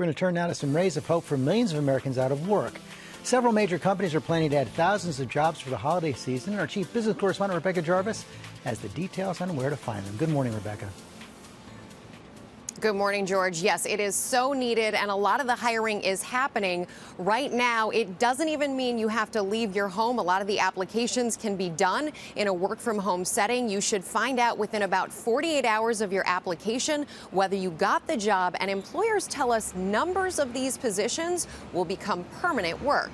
We're going to turn now to some rays of hope for millions of Americans out of work. Several major companies are planning to add thousands of jobs for the holiday season. Our chief business correspondent, Rebecca Jarvis, has the details on where to find them. Good morning, Rebecca. Good morning, George. Yes, it is so needed, and a lot of the hiring is happening right now. It doesn't even mean you have to leave your home. A lot of the applications can be done in a work-from-home setting. You should find out within about 48 hours of your application whether you got the job, and employers tell us numbers of these positions will become permanent work.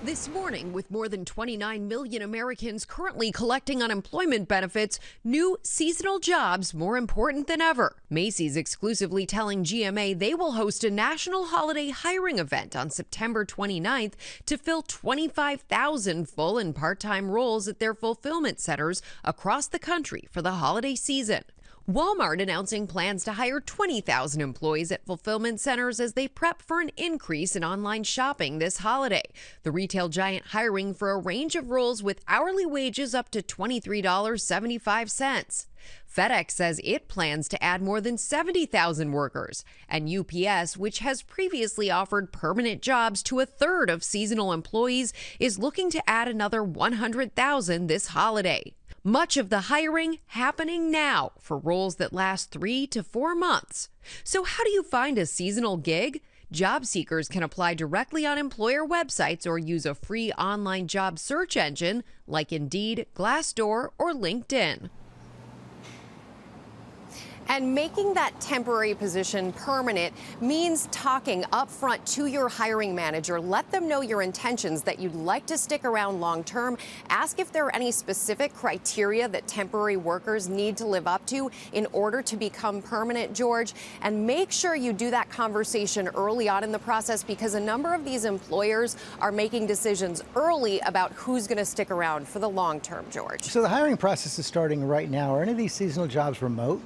This morning, with more than 29 million Americans currently collecting unemployment benefits, new seasonal jobs more important than ever. Macy's exclusively telling GMA they will host a national holiday hiring event on September 29th to fill 25,000 full and part-time roles at their fulfillment centers across the country for the holiday season. Walmart announcing plans to hire 20,000 employees at fulfillment centers as they prep for an increase in online shopping this holiday. The retail giant hiring for a range of roles with hourly wages up to $23.75. FedEx says it plans to add more than 70,000 workers. And UPS, which has previously offered permanent jobs to a third of seasonal employees, is looking to add another 100,000 this holiday. Much of the hiring happening now for roles that last 3 to 4 months. So how do you find a seasonal gig? Job seekers can apply directly on employer websites or use a free online job search engine like Indeed, Glassdoor, or LinkedIn. And making that temporary position permanent means talking upfront to your hiring manager. Let them know your intentions, that you'd like to stick around long term. Ask if there are any specific criteria that temporary workers need to live up to in order to become permanent, George. And make sure you do that conversation early on in the process, because a number of these employers are making decisions early about who's going to stick around for the long term, George. So the hiring process is starting right now. Are any of these seasonal jobs remote?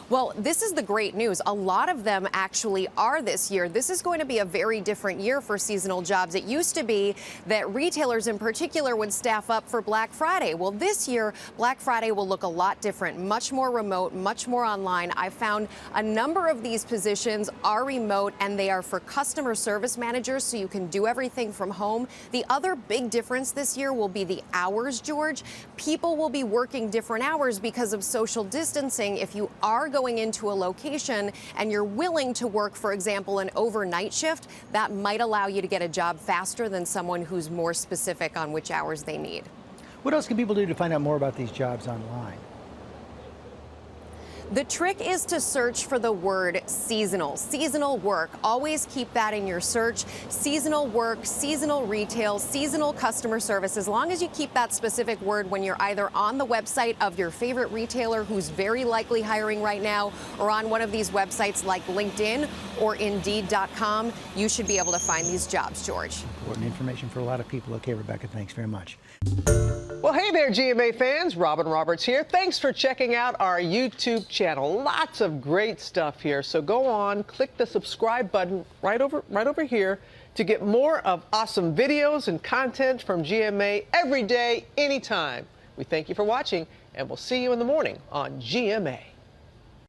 Well, this is the great news. A lot of them actually are this year. This is going to be a very different year for seasonal jobs. It used to be that retailers in particular would staff up for Black Friday. Well, this year, Black Friday will look a lot different, much more remote, much more online. I found a number of these positions are remote, and they are for customer service managers, so you can do everything from home. The other big difference this year will be the hours, George. People will be working different hours because of social distancing. If you are going into a location and you're willing to work, for example, an overnight shift, that might allow you to get a job faster than someone who's more specific on which hours they need. What else can people do to find out more about these jobs online? The trick is to search for the word seasonal. Seasonal work. Always keep that in your search. Seasonal work, seasonal retail, seasonal customer service. As long as you keep that specific word when you're either on the website of your favorite retailer, who's very likely hiring right now, or on one of these websites like LinkedIn or Indeed.com, you should be able to find these jobs, George. Important information for a lot of people. Okay, Rebecca, thanks very much. Well, hey there, GMA fans. Robin Roberts here. Thanks for checking out our YouTube channel. Lots of great stuff here. So go on, click the subscribe button right over here to get more of awesome videos and content from GMA every day, anytime. We thank you for watching, and we'll see you in the morning on GMA.